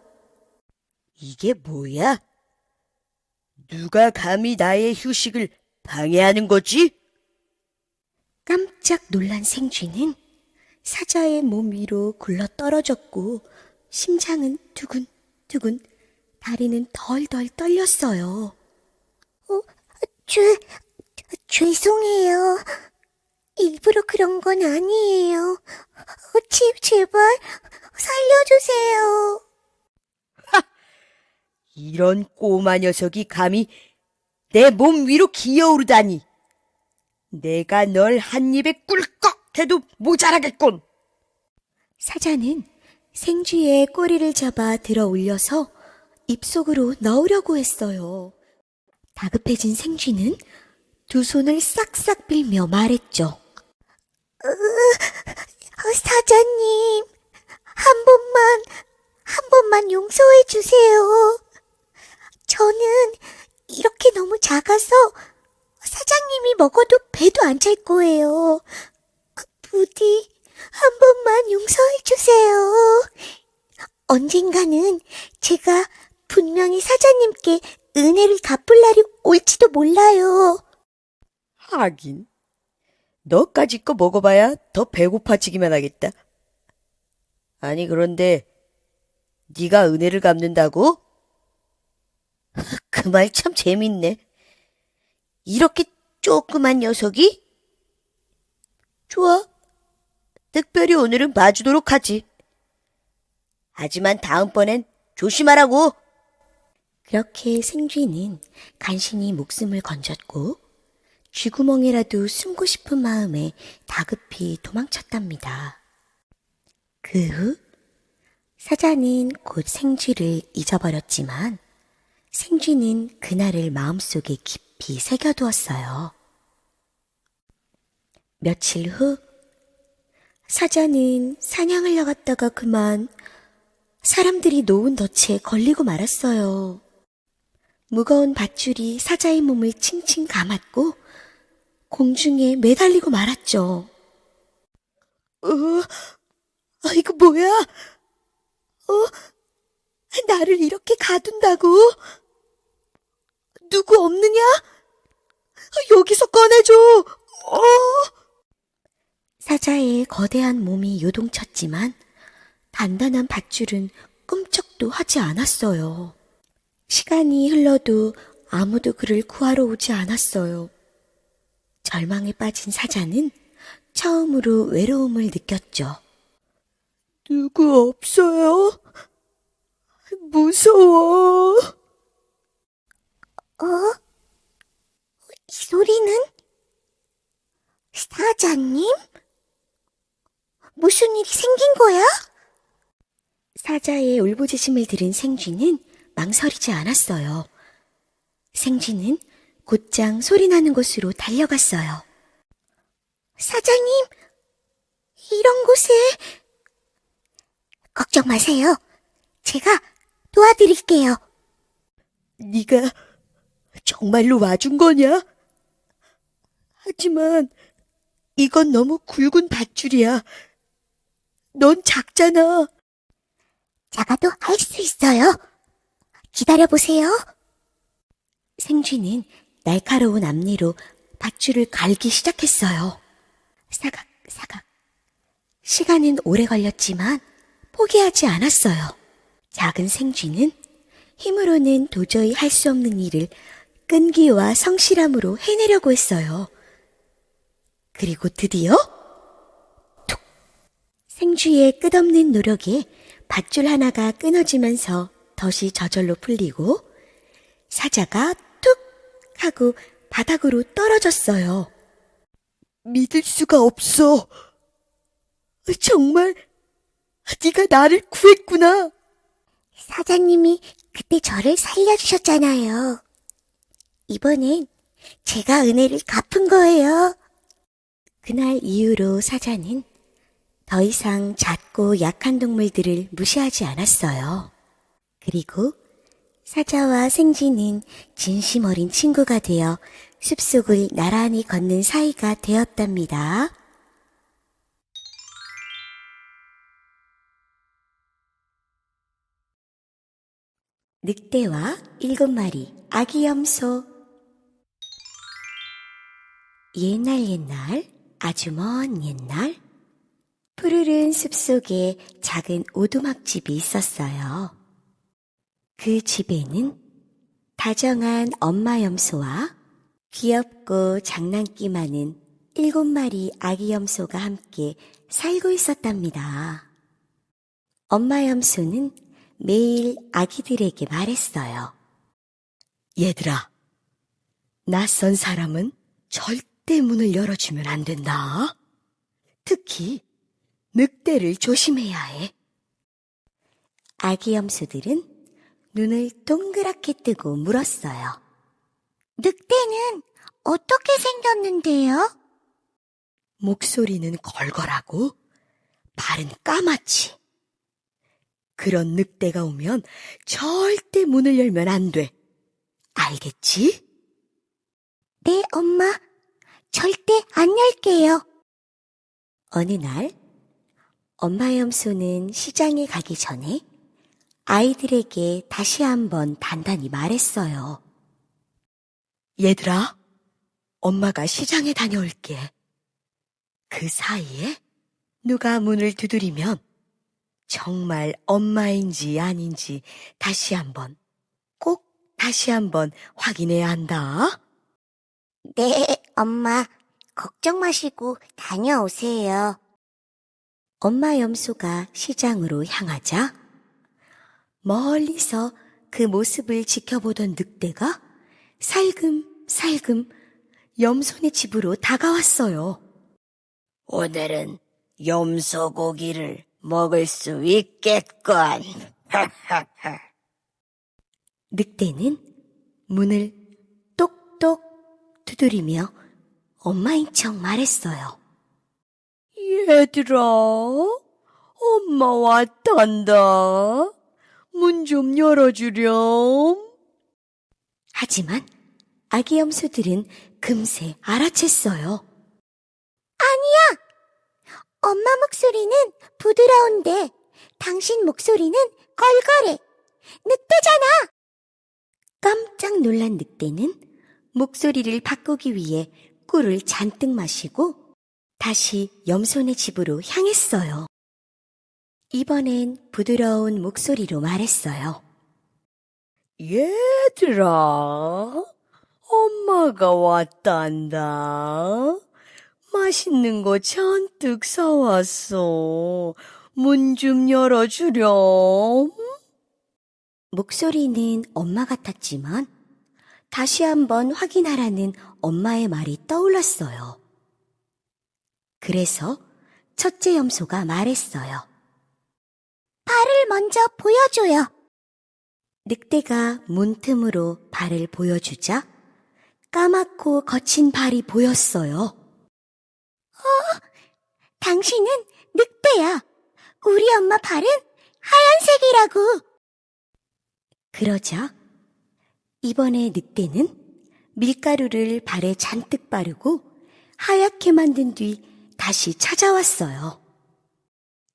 [SPEAKER 3] 이게 뭐야? 누가 감히 나의 휴식을 방해하는 거지?
[SPEAKER 1] 깜짝 놀란 생쥐는 사자의 몸 위로 굴러 떨어졌고 심장은 두근두근, 다리는 덜덜 떨렸어요. 죄송해요. 일부러 그런 건 아니에요. 제발 살려주세요.
[SPEAKER 3] 이런 꼬마 녀석이 감히 내 몸 위로 기어오르다니. 내가 널 한 입에 꿀꺽 해도 모자라겠군.
[SPEAKER 1] 사자는 생쥐의 꼬리를 잡아 들어 올려서 입속으로 넣으려고 했어요. 다급해진 생쥐는 두 손을 싹싹 빌며 말했죠. 사자님, 한 번만 용서해 주세요. 저는 이렇게 너무 작아서 사장님이 먹어도 배도 안 찰 거예요. 부디 한 번만 용서해 주세요. 언젠가는 제가 분명히 사장님께 은혜를 갚을 날이 올지도 몰라요.
[SPEAKER 3] 하긴 너까지 거 먹어봐야 더 배고파지기만 하겠다. 아니 그런데 네가 은혜를 갚는다고? 그 말 참 재밌네. 이렇게 조그만 녀석이? 좋아. 특별히 오늘은 봐주도록 하지. 하지만 다음번엔 조심하라고.
[SPEAKER 1] 그렇게 생쥐는 간신히 목숨을 건졌고 쥐구멍이라도 숨고 싶은 마음에 다급히 도망쳤답니다. 그 후 사자는 곧 생쥐를 잊어버렸지만 생쥐는 그날을 마음속에 깊이 새겨두었어요. 며칠 후 사자는 사냥을 나갔다가 그만 사람들이 놓은 덫에 걸리고 말았어요. 무거운 밧줄이 사자의 몸을 칭칭 감았고 공중에 매달리고 말았죠.
[SPEAKER 3] 이거 뭐야?
[SPEAKER 1] 나를 이렇게 가둔다고? 누구 없느냐? 여기서 꺼내줘! 사자의 거대한 몸이 요동쳤지만 단단한 밧줄은 꿈쩍도 하지 않았어요. 시간이 흘러도 아무도 그를 구하러 오지 않았어요. 절망에 빠진 사자는 처음으로 외로움을 느꼈죠.
[SPEAKER 3] 누구 없어요? 무서워.
[SPEAKER 1] 이 소리는? 사자님? 무슨 일이 생긴 거야? 사자의 울부짖음을 들은 생쥐는 망설이지 않았어요. 생쥐는 곧장 소리나는 곳으로 달려갔어요. 사장님, 이런 곳에... 걱정 마세요. 제가 도와드릴게요.
[SPEAKER 3] 네가 정말로 와준 거냐? 하지만 이건 너무 굵은 밧줄이야. 넌 작잖아.
[SPEAKER 1] 작아도 할 수 있어요. 기다려보세요. 생쥐는 날카로운 앞니로 밧줄을 갈기 시작했어요. 사각. 시간은 오래 걸렸지만 포기하지 않았어요. 작은 생쥐는 힘으로는 도저히 할 수 없는 일을 끈기와 성실함으로 해내려고 했어요. 그리고 드디어 툭! 생쥐의 끝없는 노력에 밧줄 하나가 끊어지면서 덫이 저절로 풀리고 사자가 툭 하고 바닥으로 떨어졌어요.
[SPEAKER 3] 믿을 수가 없어. 정말 네가 나를 구했구나.
[SPEAKER 1] 사장님이 그때 저를 살려주셨잖아요. 이번엔 제가 은혜를 갚은 거예요. 그날 이후로 사자는 더 이상 작고 약한 동물들을 무시하지 않았어요. 그리고 사자와 생쥐는 진심 어린 친구가 되어 숲속을 나란히 걷는 사이가 되었답니다. 늑대와 7마리 아기 염소. 옛날 아주 먼 옛날 푸르른 숲속에 작은 오두막집이 있었어요. 그 집에는 다정한 엄마 염소와 귀엽고 장난기 많은 7마리 아기 염소가 함께 살고 있었답니다. 엄마 염소는 매일 아기들에게 말했어요.
[SPEAKER 3] 얘들아, 낯선 사람은 절대 문을 열어주면 안 된다. 특히 늑대를 조심해야 해.
[SPEAKER 1] 아기 염소들은 눈을 동그랗게 뜨고 물었어요. 늑대는 어떻게 생겼는데요?
[SPEAKER 3] 목소리는 걸걸하고 발은 까맣지. 그런 늑대가 오면 절대 문을 열면 안 돼. 알겠지?
[SPEAKER 1] 네, 엄마. 절대 안 열게요. 어느 날, 엄마 염소는 시장에 가기 전에 아이들에게 다시 한번 단단히 말했어요.
[SPEAKER 3] 얘들아, 엄마가 시장에 다녀올게. 그 사이에 누가 문을 두드리면 정말 엄마인지 아닌지 꼭 다시 한번 확인해야 한다.
[SPEAKER 1] 네, 엄마. 걱정 마시고 다녀오세요. 엄마 염소가 시장으로 향하자 멀리서 그 모습을 지켜보던 늑대가 살금살금 염소네 집으로 다가왔어요.
[SPEAKER 3] 오늘은 염소 고기를 먹을 수 있겠군.
[SPEAKER 1] 늑대는 문을 똑똑 두드리며 엄마인 척 말했어요.
[SPEAKER 3] 얘들아, 엄마 왔단다. 문 좀 열어주렴.
[SPEAKER 1] 하지만 아기 염소들은 금세 알아챘어요. 엄마 목소리는 부드러운데 당신 목소리는 걸걸해. 늑대잖아. 깜짝 놀란 늑대는 목소리를 바꾸기 위해 꿀을 잔뜩 마시고 다시 염소네 집으로 향했어요. 이번엔 부드러운 목소리로 말했어요.
[SPEAKER 3] 얘들아, 엄마가 왔단다. 맛있는 거 잔뜩 사왔어. 문 좀 열어주렴.
[SPEAKER 1] 목소리는 엄마 같았지만 다시 한번 확인하라는 엄마의 말이 떠올랐어요. 그래서 첫째 염소가 말했어요. 발을 먼저 보여줘요. 늑대가 문틈으로 발을 보여주자 까맣고 거친 발이 보였어요. 당신은 늑대야. 우리 엄마 발은 하얀색이라고. 그러자 이번에 늑대는 밀가루를 발에 잔뜩 바르고 하얗게 만든 뒤 다시 찾아왔어요.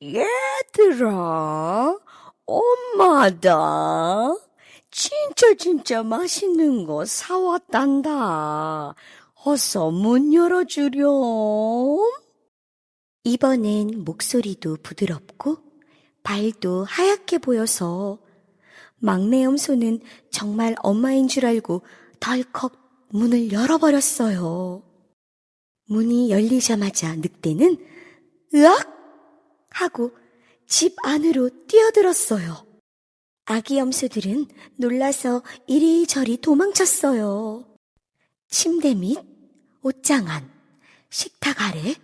[SPEAKER 3] 얘들아, 엄마다. 진짜 맛있는 거 사왔단다. 어서 문 열어주렴.
[SPEAKER 1] 이번엔 목소리도 부드럽고 발도 하얗게 보여서 막내 염소는 정말 엄마인 줄 알고 덜컥 문을 열어버렸어요. 문이 열리자마자 늑대는 으악! 하고 집 안으로 뛰어들었어요. 아기 염소들은 놀라서 이리저리 도망쳤어요. 침대 밑, 옷장 안, 식탁 아래.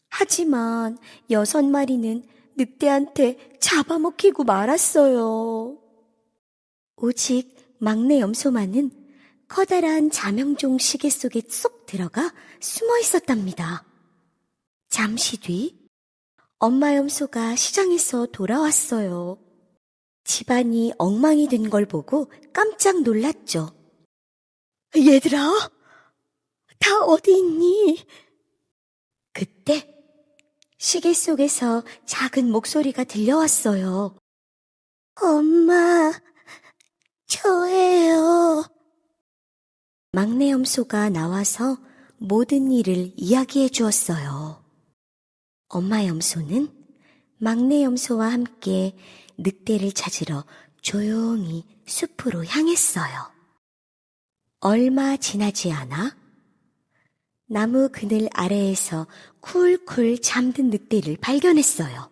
[SPEAKER 1] 하지만 6마리는 늑대한테 잡아먹히고 말았어요. 오직 막내 염소만은 커다란 자명종 시계 속에 쏙 들어가 숨어 있었답니다. 잠시 뒤 엄마 염소가 시장에서 돌아왔어요. 집안이 엉망이 된 걸 보고 깜짝 놀랐죠.
[SPEAKER 3] 얘들아,
[SPEAKER 1] 다 어디 있니?
[SPEAKER 2] 그때 시계 속에서 작은 목소리가 들려왔어요.
[SPEAKER 1] 엄마, 저예요.
[SPEAKER 2] 막내 염소가 나와서 모든 일을 이야기해 주었어요. 엄마 염소는 막내 염소와 함께 늑대를 찾으러 조용히 숲으로 향했어요. 얼마 지나지 않아 나무 그늘 아래에서 쿨쿨 잠든 늑대를 발견했어요.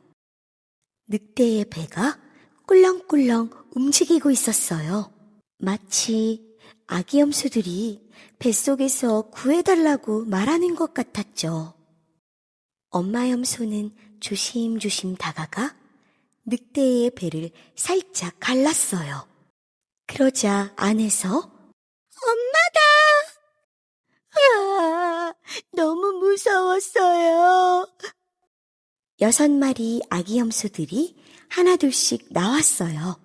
[SPEAKER 2] 늑대의 배가 꿀렁꿀렁 움직이고 있었어요. 마치 아기 염소들이 뱃속에서 구해달라고 말하는 것 같았죠. 엄마 염소는 조심조심 다가가 늑대의 배를 살짝 갈랐어요. 그러자 안에서
[SPEAKER 1] 너무 무서웠어요.
[SPEAKER 2] 6마리 아기 염소들이 하나둘씩 나왔어요.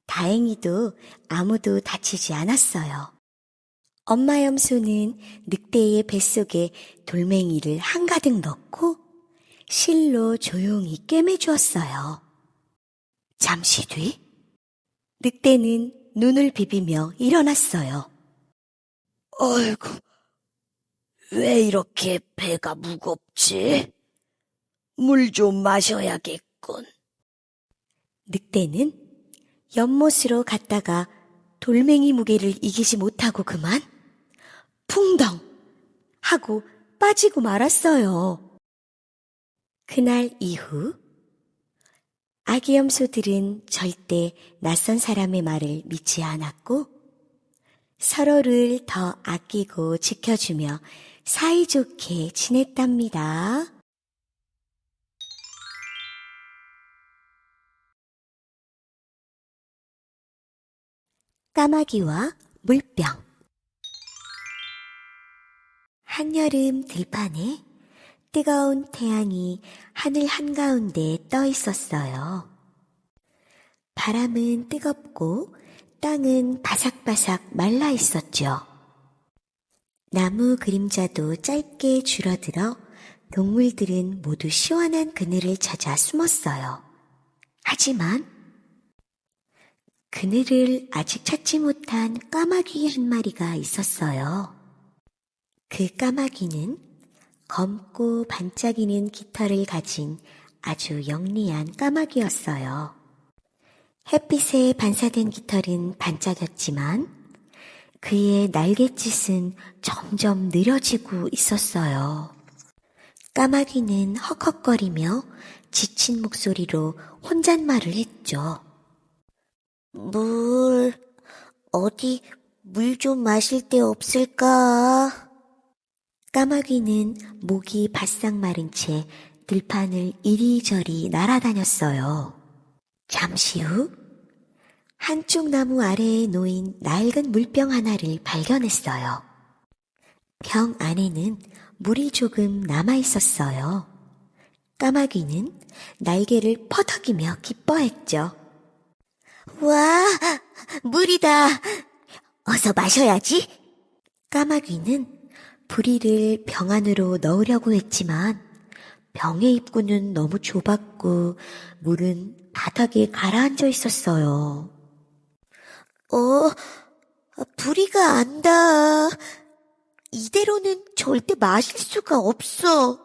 [SPEAKER 2] 다행히도 아무도 다치지 않았어요. 엄마 염소는 늑대의 뱃속에 돌멩이를 한가득 넣고 실로 조용히 꿰매주었어요. 잠시 뒤 늑대는 눈을 비비며 일어났어요.
[SPEAKER 3] 어이구, 왜 이렇게 배가 무겁지? 물 좀 마셔야겠군.
[SPEAKER 2] 늑대는 연못으로 갔다가 돌멩이 무게를 이기지 못하고 그만 풍덩 하고 빠지고 말았어요. 그날 이후 아기 염소들은 절대 낯선 사람의 말을 믿지 않았고 서로를 더 아끼고 지켜주며 사이좋게 지냈답니다. 까마귀와 물병. 한여름 들판에 뜨거운 태양이 하늘 한가운데 떠 있었어요. 바람은 뜨겁고 땅은 바삭바삭 말라 있었죠. 나무 그림자도 짧게 줄어들어 동물들은 모두 시원한 그늘을 찾아 숨었어요. 하지만 그늘을 아직 찾지 못한 까마귀 한 마리가 있었어요. 그 까마귀는 검고 반짝이는 깃털을 가진 아주 영리한 까마귀였어요. 햇빛에 반사된 깃털은 반짝였지만 그의 날갯짓은 점점 느려지고 있었어요. 까마귀는 헉헉거리며 지친 목소리로 혼잣말을 했죠.
[SPEAKER 1] 어디 물 좀 마실 데 없을까?
[SPEAKER 2] 까마귀는 목이 바싹 마른 채 들판을 이리저리 날아다녔어요. 잠시 후 한쪽 나무 아래에 놓인 낡은 물병 하나를 발견했어요. 병 안에는 물이 조금 남아 있었어요. 까마귀는 날개를 퍼덕이며 기뻐했죠.
[SPEAKER 1] 와, 물이다. 어서 마셔야지.
[SPEAKER 2] 까마귀는 부리를 병 안으로 넣으려고 했지만 병의 입구는 너무 좁았고 물은 바닥에 가라앉아 있었어요.
[SPEAKER 1] 부리가 안다. 이대로는 절대 마실 수가 없어.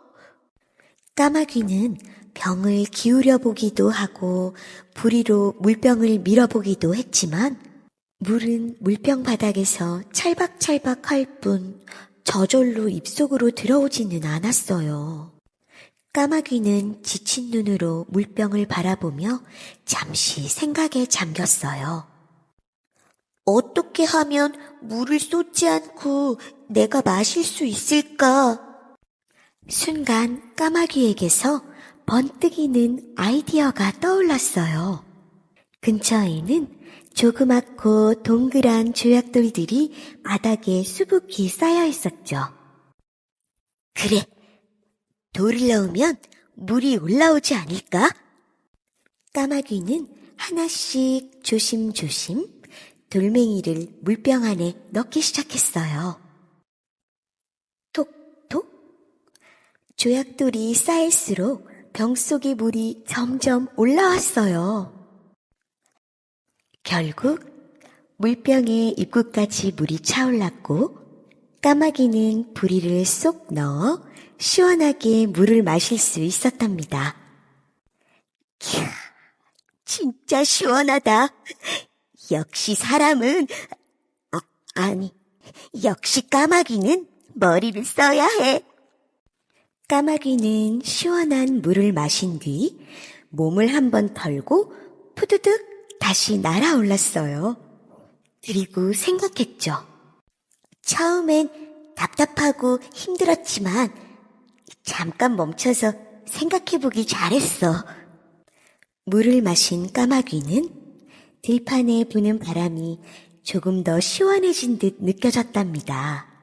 [SPEAKER 2] 까마귀는 병을 기울여 보기도 하고 부리로 물병을 밀어보기도 했지만 물은 물병 바닥에서 찰박찰박 할 뿐 저절로 입속으로 들어오지는 않았어요. 까마귀는 지친 눈으로 물병을 바라보며 잠시 생각에 잠겼어요.
[SPEAKER 1] 어떻게 하면 물을 쏟지 않고 내가 마실 수 있을까?
[SPEAKER 2] 순간 까마귀에게서 번뜩이는 아이디어가 떠올랐어요. 근처에는 조그맣고 동그란 조약돌들이 바닥에 수북히 쌓여 있었죠.
[SPEAKER 1] 그래, 돌을 넣으면 물이 올라오지 않을까?
[SPEAKER 2] 까마귀는 하나씩 조심조심 돌멩이를 물병 안에 넣기 시작했어요.
[SPEAKER 1] 조약돌이 쌓일수록 병 속의 물이 점점 올라왔어요. 결국 물병의 입구까지 물이 차올랐고 까마귀는 부리를 쏙 넣어 시원하게 물을 마실 수 있었답니다. 캬, 진짜 시원하다. 역시 사람은, 아니, 역시 까마귀는 머리를 써야 해. 까마귀는 시원한 물을 마신 뒤 몸을 한번 털고 푸드득 다시 날아올랐어요. 그리고 생각했죠. 처음엔 답답하고 힘들었지만 잠깐 멈춰서 생각해보기 잘했어. 물을 마신 까마귀는 들판에 부는 바람이 조금 더 시원해진 듯 느껴졌답니다.